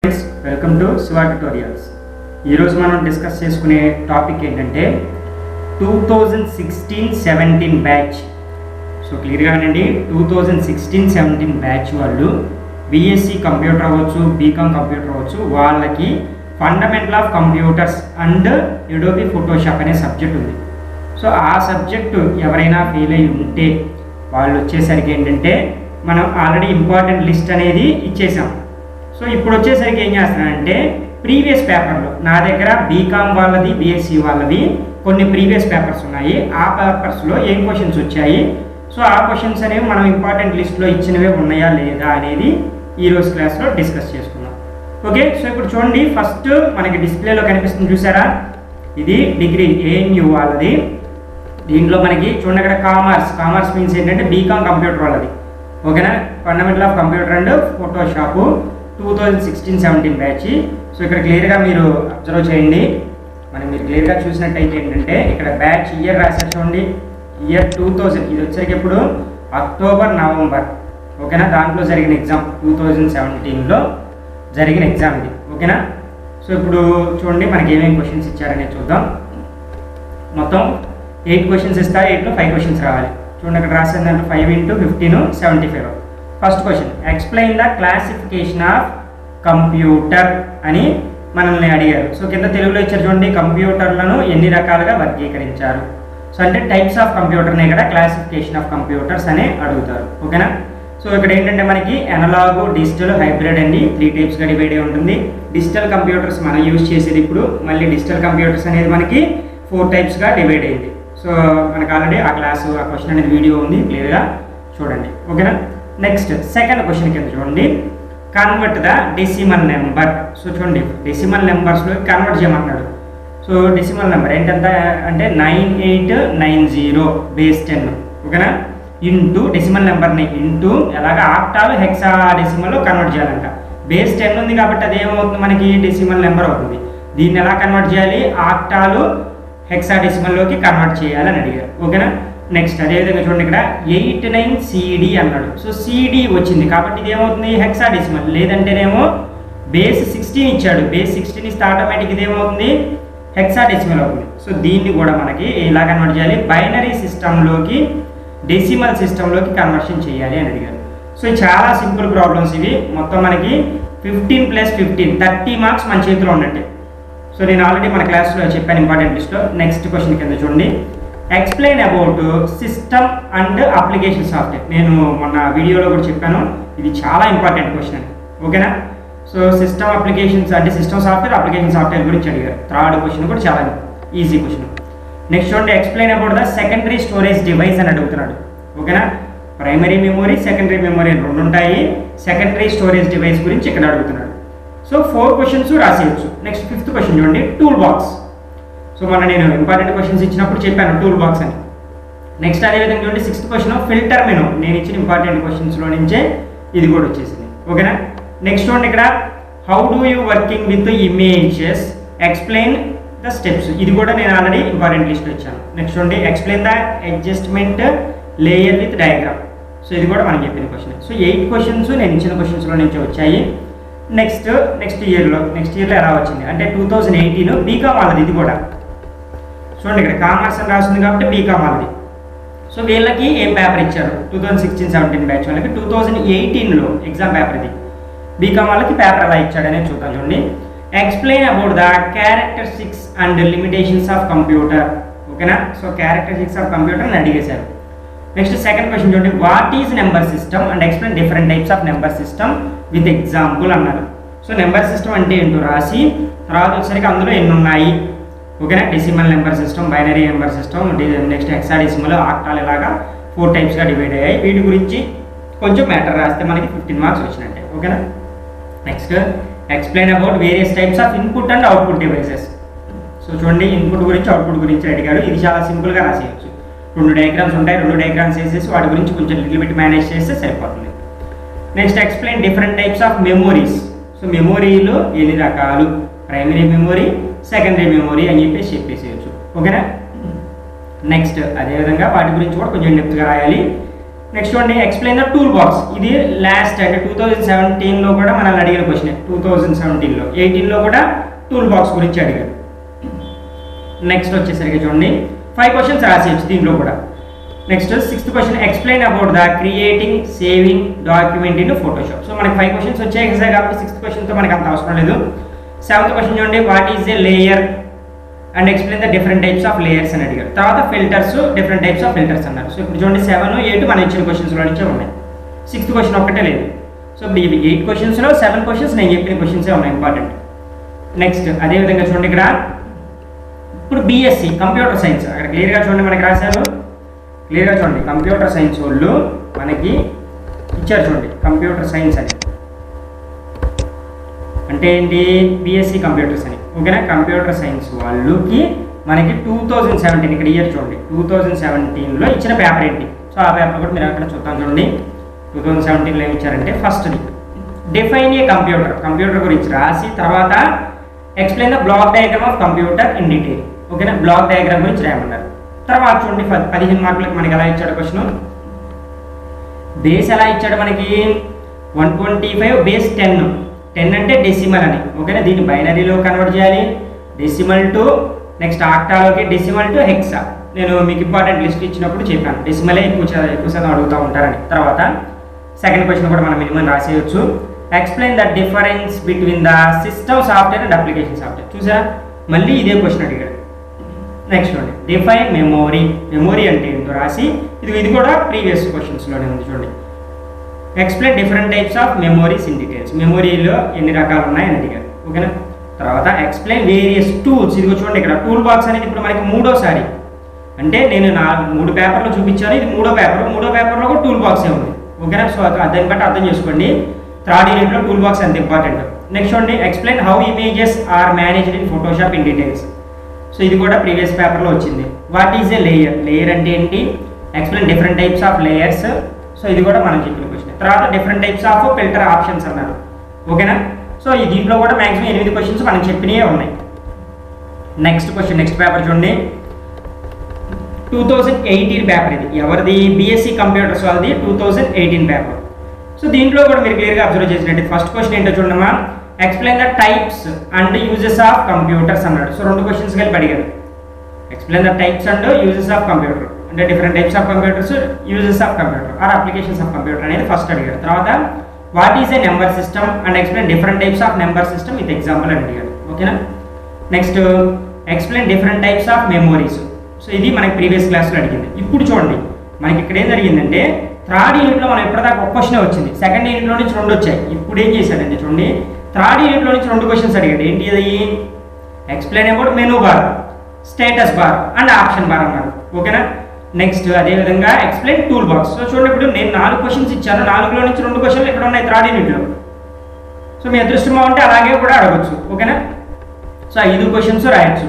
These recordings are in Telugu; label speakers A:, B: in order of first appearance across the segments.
A: Welcome to Sivarao tutorials. ఈరోజు మనం డిస్కస్ చేసుకునే టాపిక్ ఏంటంటే 2016-17 బ్యాచ్. సో క్లియర్గా అండి, 2016-17 బ్యాచ్ వాళ్ళు బీఎస్సీ కంప్యూటర్ అవ్వచ్చు, బీకామ్ కంప్యూటర్ అవ్వచ్చు, వాళ్ళకి fundamental of computers and Adobe Photoshop అనే సబ్జెక్ట్ ఉంది. సో ఆ సబ్జెక్టు ఎవరైనా ఫెయిల్ అయి ఉంటే వాళ్ళు వచ్చేసరికి ఏంటంటే మనం ఆల్రెడీ ఇంపార్టెంట్ లిస్ట్ అనేది ఇచ్చేసాం. సో ఇప్పుడు వచ్చేసరికి ఏం చేస్తున్నానంటే ప్రీవియస్ పేపర్లో నా దగ్గర బీకామ్ వాళ్ళది, బీఎస్సీ వాళ్ళవి కొన్ని ప్రీవియస్ పేపర్స్ ఉన్నాయి. ఆ పేపర్స్లో ఏం క్వశ్చన్స్ వచ్చాయి, సో ఆ క్వశ్చన్స్ అనేవి మనం ఇంపార్టెంట్ లిస్ట్లో ఇచ్చినవే ఉన్నాయా లేదా అనేది ఈరోజు క్లాస్లో డిస్కస్ చేసుకుందాం. ఓకే, సో ఇప్పుడు చూడండి, ఫస్ట్ మనకి డిస్ప్లేలో కనిపిస్తుంది చూసారా, ఇది డిగ్రీ ఏఎన్యూ వాళ్ళది. దీంట్లో మనకి చూడండి, అక్కడ కామర్స్ మీన్స్ ఏంటంటే బీకామ్ కంప్యూటర్ వాళ్ళది. ఓకేనా, fundamental of computer and Photoshop 2016-17 batch. So ఇక్కడ క్లియర్గా మీరు అబ్జర్వ్ చేయండి. మీరు క్లియర్గా చూసినట్టయితే ఏంటంటే ఇక్కడ బ్యాచ్ ఇయర్ రాశారు చూడండి, ఇయర్ 2000. ఇది వచ్చరికి ఎప్పుడు అక్టోబర్, నవంబర్. ఓకేనా, దాంట్లో జరిగిన ఎగ్జామ్ 2017లో జరిగిన ఎగ్జామ్ ఇది. ఓకేనా, సో ఇప్పుడు చూడండి మనకి ఏమేమి క్వశ్చన్స్ ఇచ్చారనేది చూద్దాం. మొత్తం 8 క్వశ్చన్స్ ఇస్తారు, 8లో 5 క్వశ్చన్స్ రావాలి. చూడండి అక్కడ రాసిన దాంట్లో 5 × 15 75. First question, explain the classification of computer అని మనల్ని అడిగారు. సో కింద తెలుగులో ఇచ్చారు చూడండి, కంప్యూటర్లను ఎన్ని రకాలుగా వర్గీకరించారు. సో అంటే టైప్స్ ఆఫ్ కంప్యూటర్ని ఇక్కడ క్లాసిఫికేషన్ ఆఫ్ కంప్యూటర్స్ అని అడుగుతారు. ఓకేనా, సో ఇక్కడ ఏంటంటే మనకి అనలాగ్, డిజిటల్, హైబ్రిడ్ అని 3 టైప్స్గా డివైడ్ అయి ఉంటుంది. డిజిటల్ కంప్యూటర్స్ మనం యూజ్ చేసేది ఇప్పుడు, మళ్ళీ డిజిటల్ కంప్యూటర్స్ అనేది మనకి 4 టైప్స్గా డివైడ్ అయింది. సో మనకు ఆల్రెడీ ఆ క్లాసు, ఆ క్వశ్చన్ అనేది వీడియో ఉంది, క్లియర్గా చూడండి. ఓకేనా, నెక్స్ట్ సెకండ్ క్వశ్చన్ కింద చూడండి, convert the decimal number. So చూడండి, డెసిమల్ నెంబర్స్లో కన్వర్ట్ చేయమన్నాడు. సో డెసిమల్ నెంబర్ ఏంటంటే 9890 బేస్ 10. ఓకేనా, ఇంటూ డెసిమల్ నెంబర్ని ఇంటూ ఎలాగ ఆక్టాలు హెక్సా డెసిమల్లో కన్వర్ట్ చేయాలంట. బేస్ 10 ఉంది కాబట్టి అది ఏమవుతుంది, మనకి డెసిమల్ నెంబర్ అవుతుంది. దీన్ని ఎలా కన్వర్ట్ చేయాలి, ఆక్టాలు హెక్సాడెసిమల్లోకి కన్వర్ట్ చేయాలని అడిగారు. ఓకేనా, నెక్స్ట్ అదేవిధంగా చూడండి, ఇక్కడ 89 CD అన్నాడు. సో CD వచ్చింది కాబట్టి ఇది ఏమవుతుంది, హెక్సాడెసిమల్. లేదంటేనేమో బేస్ 16 ఇచ్చాడు, బేస్ 16 ఇస్తే ఆటోమేటిక్ ఇది ఏమవుతుంది, హెక్సాడెసిమల్ అవుతుంది. సో దీన్ని కూడా మనకి ఎలా కన్వర్ట్ చేయాలి, బైనరీ సిస్టంలోకి, డెసిమల్ సిస్టంలోకి కన్వర్షన్ చేయాలి అని అడిగారు. సో చాలా సింపుల్ ప్రాబ్లమ్స్ ఇవి. మొత్తం మనకి 15 + 15 30 మార్క్స్ మన చేతిలో ఉన్నట్టే. సో నేను ఆల్రెడీ మన క్లాస్లో చెప్పాను ఇంపార్టెంట్ లిస్ట్లో. నెక్స్ట్ క్వశ్చన్ కింద చూడండి, explain about system and application software. నేను మొన్న వీడియోలో కూడా చెప్పాను, ఇది చాలా ఇంపార్టెంట్ క్వశ్చన్ అండి. ఓకేనా, సో సిస్టమ్ అప్లికేషన్స్ అంటే సిస్టమ్ సాఫ్ట్వేర్, అప్లికేషన్ సాఫ్ట్వేర్ గురించి అడిగారు. థర్డ్ క్వశ్చన్ కూడా చాలా ఈజీ క్వశ్చన్. నెక్స్ట్ చూడండి, explain about the secondary storage device అని అడుగుతున్నాడు. ఓకేనా, ప్రైమరీ మెమొరీ, సెకండరీ మెమొరీ 2 ఉంటాయి. సెకండరీ స్టోరేజ్ డివైస్ గురించి ఇక్కడ అడుగుతున్నాడు. సో 4 క్వశ్చన్స్ రాసేయచ్చు. నెక్స్ట్ 5th క్వశ్చన్ చూడండి, టూల్ బాక్స్. సో మన నేను ఇంపార్టెంట్ క్వశ్చన్స్ ఇచ్చినప్పుడు చెప్పాను టూల్ బాక్స్ అని. నెక్స్ట్ అదేవిధంగా చూడండి 6th క్వశ్చన్ ఫిల్టర్ మెనూ. నేను ఇచ్చిన ఇంపార్టెంట్ క్వశ్చన్స్లో నుంచే ఇది కూడా వచ్చేసింది. ఓకేనా, నెక్స్ట్ చూడండి ఇక్కడ how do you working with images, explain the steps. ఇది కూడా నేను ఆల్రెడీ ఇంపార్టెంట్ లిస్ట్ ఇచ్చాను. నెక్స్ట్ చూడండి, explain the adjustment layer with diagram. So ఇది కూడా మనం చెప్పిన క్వశ్చన్. సో 8 క్వశ్చన్స్ నేను ఇచ్చిన క్వశ్చన్స్లో నుంచి వచ్చాయి. నెక్స్ట్ ఇయర్లో ఎలా వచ్చింది అంటే 2018 బీకామ్ వాళ్ళది. ఇది కూడా చూడండి, ఇక్కడ కామర్స్ అని రాస్తుంది కాబట్టి బీకామ్ వాళ్ళది. సో వీళ్ళకి ఏం పేపర్ ఇచ్చారు, 2016-17 బ్యాచ్ వాళ్ళకి 2018లో ఎగ్జామ్ పేపర్ ఇది. బీకామ్ వాళ్ళకి పేపర్ ఎలా ఇచ్చాడు అనేది చూద్దాం. చూడండి, explain about the characteristics and limitations of computer. ఓకేనా, సో క్యారెక్టరిస్టిక్స్ ఆఫ్ కంప్యూటర్ అని అడిగేశారు. నెక్స్ట్ సెకండ్ క్వశ్చన్ చూడండి, what is number system and explain different types of number system with example అన్నారు. సో నెంబర్ సిస్టమ్ అంటే ఏంటో రాసి తర్వాత వచ్చేసరికి అందులో ఎన్ని ఉన్నాయి. ఓకేనా, decimal number system, binary number system, next hexadecimal, octal ఇలాగా 4 టైప్స్గా డివైడ్ అయ్యాయి. వీటి గురించి కొంచెం మ్యాటర్ రాస్తే మనకి 15 మార్క్స్ వచ్చినట్టే. ఓకేనా, next explain about various types of input and output devices. So చూడండి, ఇన్పుట్ గురించి అవుట్పుట్ గురించి అడిగాడు. ఇది చాలా సింపుల్గా రాసేయచ్చు. 2 డయాగ్రామ్స్ ఉంటాయి, 2 డయాగ్రామ్స్ వేసేసి వాటి గురించి కొంచెం లిటిల్ బిట్ మేనేజ్ చేస్తే సరిపోతుంది. Next explain different types of memories. So మెమోరీలు ఎన్ని రకాలు, ప్రైమరీ మెమొరీ, సెకండరీ మెమొరీ అని చెప్పేసేయచ్చు. ఓకేనా, నెక్స్ట్ అదేవిధంగా వాటి గురించి కూడా కొంచెం డెప్త్గా రాయాలి. నెక్స్ట్ చూడండి ఎక్స్ప్లెయిన్ ద టూల్ బాక్స్. ఇది లాస్ట్ అంటే 2017లో కూడా మనల్ని అడిగిన క్వశ్చన్. 2017లో 18లో కూడా టూల్ బాక్స్ గురించి అడిగారు. నెక్స్ట్ వచ్చేసరికి చూడండి 5 క్వశ్చన్స్ రాసేయచ్చు దీంట్లో కూడా. Next 6th question explain about the creating saving document in Photoshop. So మనకి 5 క్వశ్చన్స్ వచ్చాయి కాబట్టి 6th క్వశ్చన్తో మనకి అంత అవసరం లేదు. 7th క్వశ్చన్ చూడండి what is a layer and explain the different types of layers అని అడిగారు. తర్వాత filters, different types of filters అన్నారు. సో ఇప్పుడు చూడండి 7, 8 మనం ఇచ్చిన క్వశ్చన్స్లో నుంచే ఉన్నాయి. 6th క్వశ్చన్ ఒక్కటే లేదు. సో ఇప్పుడు ఇవి 8 క్వశ్చన్స్లో 7 క్వశ్చన్స్ నేను చెప్పిన క్వశ్చన్సే ఉన్నాయి ఇంపార్టెంట్. నెక్స్ట్ అదేవిధంగా చూడండి ఇక్కడ ఇప్పుడు బీఎస్సీ కంప్యూటర్ సైన్స్ అక్కడ క్లియర్గా చూడండి మనకి రాశారు. క్లియర్గా చూడండి కంప్యూటర్ సైన్స్ వాళ్ళు మనకి ఇచ్చారు చూడండి కంప్యూటర్ సైన్స్ అని అంటే ఏంటి బీఎస్సీ కంప్యూటర్స్ అని. ఓకేనా కంప్యూటర్ సైన్స్ వాళ్ళకి మనకి 2017 ఇక్కడ ఇయర్ చూడండి 2017లో ఇచ్చిన పేపర్ ఏంటి. సో ఆ పేపర్ కూడా మీరు అక్కడ చూద్దాం చూడండి. 2017లో ఏమి ఇచ్చారంటే ఫస్ట్ది డిఫైన్ ఏ కంప్యూటర్, కంప్యూటర్ గురించి రాసి తర్వాత explain the block diagram of computer in detail. ఓకేనా బ్లాక్ డయాగ్రామ్ గురించి రాయమన్నారు. తర్వాత చూడండి 15 మార్కులకు మనకి ఎలా ఇచ్చాడు క్వశ్చన్. బేస్ ఎలా ఇచ్చాడు మనకి 125 బేస్ 10 అంటే డెసిమల్ అని. ఓకేనా దీన్ని బైనరీలో కన్వర్ట్ చేయాలి. డెసిమల్ టు నెక్స్ట్ ఆక్టాలోకి, డెసిమల్ టు హెక్సా. నేను మీకు ఇంపార్టెంట్ లిస్ట్ ఇచ్చినప్పుడు చెప్పాను డెసిమలే ఎక్కువ శాతం అడుగుతూ ఉంటారని. తర్వాత సెకండ్ క్వశ్చన్ కూడా మనం మినిమం రాసేయచ్చు. Explain the difference between the system software and application software. చూసారా మళ్ళీ ఇదే క్వశ్చన్ అడిగాడు. నెక్స్ట్ చూడండి డిఫైన్ మెమోరీ. మెమోరీ అంటే ఏంటో రాసి ఇది కూడా ప్రీవియస్ క్వశ్చన్స్లోనే ఉంది చూడండి. Explain different types of memories in details. మెమోరీలో ఎన్ని రకాలు ఉన్నాయని అడిగారు. ఓకేనా తర్వాత ఎక్స్ప్లెయిన్ వేరియస్ టూల్స్. ఇదిగో చూడండి ఇక్కడ టూల్ బాక్స్ అనేది ఇప్పుడు మనకి 3వసారి అంటే నేను 3 పేపర్లో చూపించాను. ఇది 3వ పేపర్. 3వ పేపర్లో కూడా టూల్ బాక్సే ఉంది. ఓకేనా సో దాన్ని బట్టి అర్థం చేసుకోండి. 3rd యూనిట్లో టూల్ బాక్స్ అంత ఇంపార్టెంట్. నెక్స్ట్ చూడండి explain how images are managed in Photoshop in details. So ఇది కూడా ప్రీవియస్ పేపర్లో వచ్చింది. What is a layer, layer అంటే ఏంటి, explain different types of layers. So ఇది కూడా మనం చెప్పిన క్వశ్చన్. తర్వాత different types of filter options అన్నారు. ఓకేనా సో ఈ దీంట్లో కూడా మ్యాక్సిమం 8 క్వశ్చన్స్ మనం చెప్పినవే ఉన్నాయి. నెక్స్ట్ క్వశ్చన్ నెక్స్ట్ పేపర్ చూడండి 2018 పేపర్. ఇది ఎవరిది బీఎస్సీ కంప్యూటర్స్ వాళ్ళది 2018 పేపర్. సో దీంట్లో కూడా మీరు క్లియర్గా అబ్జర్వ్ చేసినట్టు ఫస్ట్ క్వశ్చన్ ఏంటో చూడమ్మా explain the types and uses of computers అన్నాడు. సో 2 క్వశ్చన్స్ కలిపి అడిగారు. Explain the types and uses of computer అంటే different types of computers, uses of computer are applications of computer అనేది ఫస్ట్ అడిగారు. తర్వాత what is a number system and explain different types of number system with example అని అడిగారు. ఓకేనా next explain different types of memories. So ఇది మనకి ప్రీవియస్ క్లాస్లో అడిగింది. ఇప్పుడు చూడండి మనకి ఇక్కడ ఏం జరిగిందంటే 3rd యూనిట్లో మనం ఎప్పటిదాకా ఒక క్వశ్చన్ వచ్చింది. 2nd యూనిట్లో నుంచి 2 వచ్చాయి. ఇప్పుడు ఏం చేశాడంటే చూడండి 3rd యూనిట్లో నుంచి 2 క్వశ్చన్స్ అడిగాడు. ఏంటి అది explain about menu bar, status bar and option bar అన్నారు. ఓకేనా నెక్స్ట్ అదేవిధంగా ఎక్స్ప్లెయిన్ టూల్ బాక్స్. సో చూడండి ఇప్పుడు నేను 4 క్వశ్చన్స్ ఇచ్చాను. 4లో నుంచి 2 క్వశ్చన్లు ఇక్కడ ఉన్నాయి 3rd యూనిట్లో. సో మీ అదృష్టం బాగుంటే అలాగే కూడా అడగచ్చు. ఓకేనా సో 5 క్వశ్చన్స్ రాయొచ్చు.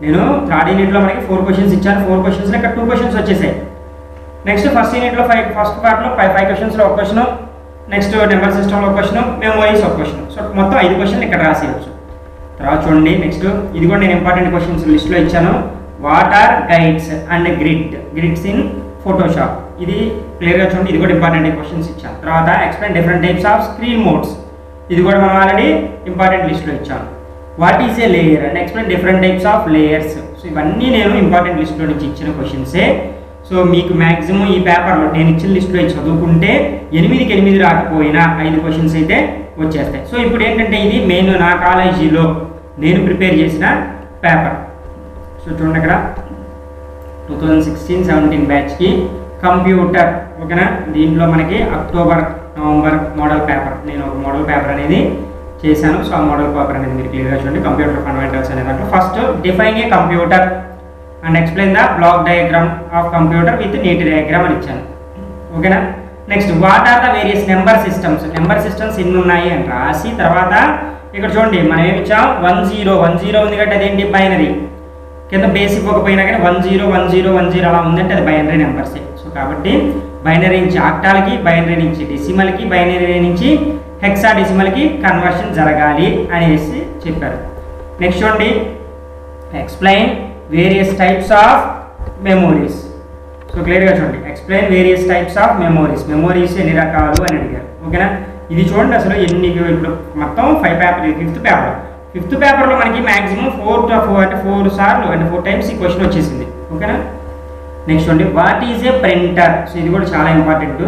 A: నేను 3rd యూనిట్లో మనకి 4 క్వశ్చన్స్ ఇచ్చాను. 4 క్వశ్చన్స్లో ఇక్కడ 2 క్వశ్చన్స్ వచ్చేసాయి. నెక్స్ట్ ఫస్ట్ యూనిట్లో ఫస్ట్ పార్ట్లో 5 క్వశ్చన్స్లో ఒక క్వశ్చన్, నెక్స్ట్ నెంబర్ సిస్టంలో ఒక క్వశ్చన్, మెమోరీస్ ఒక క్వశ్చన్. సో మొత్తం 5 క్వశ్చన్లు ఇక్కడ రాసేయచ్చు. తర్వాత చూడండి నెక్స్ట్ ఇది కూడా నేను ఇంపార్టెంట్ క్వశ్చన్స్ లిస్ట్లో ఇచ్చాను. What are guides and grids in Photoshop. ఇది క్లియర్గా చూడండి. ఇది కూడా ఇంపార్టెంట్ క్వశ్చన్స్ ఇచ్చాను. తర్వాత explain different types of screen modes. ఇది కూడా మనం ఆల్రెడీ ఇంపార్టెంట్ లిస్ట్లో ఇచ్చాను. What is a layer and explain different types of layers. So ఇవన్నీ నేను ఇంపార్టెంట్ లిస్ట్లో నుంచి ఇచ్చిన క్వశ్చన్సే. సో మీకు మ్యాక్సిమం ఈ పేపర్లో నేను ఇచ్చిన లిస్ట్లో చదువుకుంటే 8కి 8 రాకపోయినా 5 క్వశ్చన్స్ అయితే వచ్చేస్తాయి. సో ఇప్పుడు ఏంటంటే ఇది మెయిన్ నా కాలేజీలో నేను ప్రిపేర్ చేసిన పేపర్. సో చూడండి అక్కడ 2016-17 బ్యాచ్కి కంప్యూటర్. ఓకేనా దీంట్లో మనకి అక్టోబర్ నవంబర్ మోడల్ పేపర్. నేను ఒక మోడల్ పేపర్ అనేది చేశాను. సో ఆ మోడల్ పేపర్ అనేది మీరు క్లియర్గా చూడండి. కంప్యూటర్ ఫండమెంటల్స్ అనే దాంట్లో first define a computer and explain the block diagram of computer with neat diagram అని ఇచ్చాను. ఓకేనా next what are the various number systems. Number systems ఎన్ని ఉన్నాయి అని రాసి తర్వాత ఇక్కడ చూడండి మనం ఏమి ఇచ్చాం 10 ఉంది కాబట్టి అదేంటి బైనరీ. కింద బేస్ ఇవ్వకపోయినా కానీ 10 అలా ఉందంటే అది బైనరీ నెంబర్సే. సో కాబట్టి బైనరీ నుంచి ఆక్టాలకి, బైనరీ నుంచి డెసిమల్కి, బైనరీ నుంచి హెక్సా డెసిమల్కి కన్వర్షన్ జరగాలి అనేసి చెప్పారు. నెక్స్ట్ చూడండి explain various types of memories. So క్లియర్గా చూడండి, explain various types of memories ఎన్ని రకాలు అని అడిగారు. ఓకేనా, ఇది చూడండి అసలు ఎన్ని, ఇప్పుడు మొత్తం 5 పేపర్, ఫిఫ్త్ పేపర్లో మనకి మ్యాక్సిమం 4 సార్లు అంటే 4 టైమ్స్ ఈ క్వశ్చన్ వచ్చేసింది. ఓకేనా, నెక్స్ట్ చూడండి, what is A printer. So ఇది కూడా చాలా important.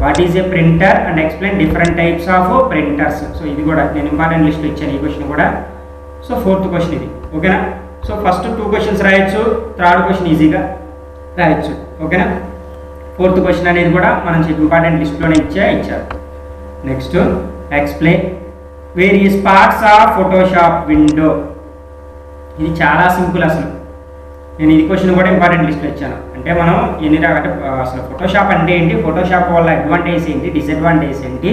A: What is A printer and explain different types of printers. So ఇది కూడా నేను ఇంపార్టెంట్ లిస్ట్లో ఇచ్చాను ఈ క్వశ్చన్ కూడా. సో 4th క్వశ్చన్ ఇది. ఓకేనా, సో ఫస్ట్ 2 క్వశ్చన్స్ రాయొచ్చు, 3rd క్వశ్చన్ ఈజీగా రాయొచ్చు. ఓకేనా, 4th క్వశ్చన్ అనేది కూడా మనం ఇంపార్టెంట్ లిస్ట్లోనే ఇచ్చారు. Next, explain various parts of Photoshop window. ఇది చాలా సింపుల్ అసలు. నేను ఇది క్వశ్చన్ కూడా ఇంపార్టెంట్ లిస్ట్లో ఇచ్చాను. అంటే మనం ఎన్ని రకాల అసలు ఫోటోషాప్ అంటే ఏంటి, ఫోటోషాప్ వల్ల అడ్వాంటేజ్ ఏంటి, డిసడ్వాంటేజ్ ఏంటి,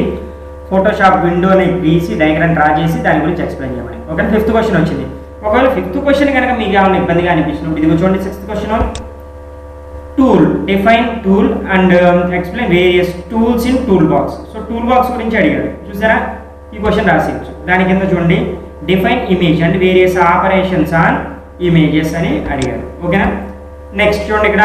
A: ఫోటోషాప్ విండోని గీసి డయాగ్రామ్ డ్రా చేసి దాని గురించి ఎక్స్ప్లెయిన్ చేయమని. ఓకే, 5th క్వశ్చన్ వచ్చింది. ఒకవేళ 5th క్వశ్చన్ కనుక మీకు ఏమైనా ఇబ్బందిగా అనిపించినప్పుడు ఇది చూడండి. 6th question, tool, define tool and explain various tools in tool box. So tool box గురించి అడిగాడు, చూసారా, ఈ క్వశ్చన్ రాసేయచ్చు. దాని కింద చూడండి, define image and various operations on images అని అడిగారు. ఓకేనా, నెక్స్ట్ చూడండి, ఇక్కడ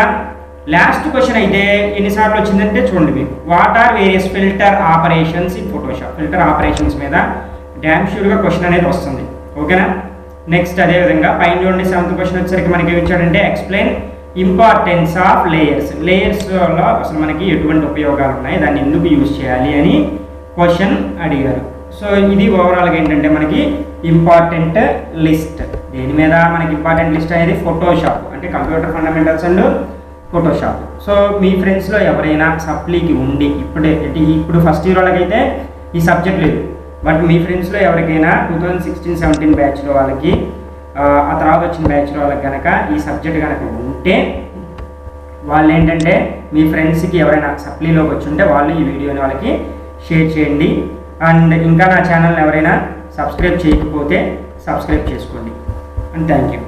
A: లాస్ట్ క్వశ్చన్ అయితే ఎన్నిసార్లు వచ్చిందంటే చూడండి మీకు, what are various filter operations in Photoshop. Filter operations మీద డ్యామ్ షూర్గా క్వశ్చన్ అనేది వస్తుంది. ఓకేనా, నెక్స్ట్ అదేవిధంగా పైన చూడండి 7th క్వశ్చన్ వచ్చేసరికి మనకి ఏమి ఇచ్చాడంటే ఎక్స్ప్లెయిన్ ఇంపార్టెన్స్ ఆఫ్ లేయర్స్లో అసలు మనకి ఎటువంటి ఉపయోగాలు ఉన్నాయి, దాన్ని ఎందుకు యూజ్ చేయాలి అని క్వశ్చన్ అడిగారు. సో ఇది ఓవరాల్గా ఏంటంటే మనకి ఇంపార్టెంట్ లిస్ట్. దేని మీద మనకి ఇంపార్టెంట్ లిస్ట్ అనేది ఫోటోషాప్, అంటే computer fundamentals and Photoshop. So మీ ఫ్రెండ్స్లో ఎవరైనా సప్లీకి ఉండి ఇప్పుడు ఫస్ట్ ఇయర్ వాళ్ళకైతే ఈ సబ్జెక్ట్ లేదు, బట్ మీ ఫ్రెండ్స్లో ఎవరికైనా 2016-17 బ్యాచ్లో వాళ్ళకి ఆ తర్వాత వచ్చిన బ్యాచ్లో వాళ్ళకి కనుక ఈ సబ్జెక్ట్ కనుక ఉంటే వాళ్ళు ఏంటంటే మీ ఫ్రెండ్స్కి ఎవరైనా సప్లీలోకి వచ్చి ఉంటే వాళ్ళు ఈ వీడియోని వాళ్ళకి షేర్ చేయండి. అండ్ ఇంకా నా ఛానల్ని ఎవరైనా సబ్స్క్రైబ్ చేయకపోతే సబ్స్క్రైబ్ చేసుకోండి. And thank you.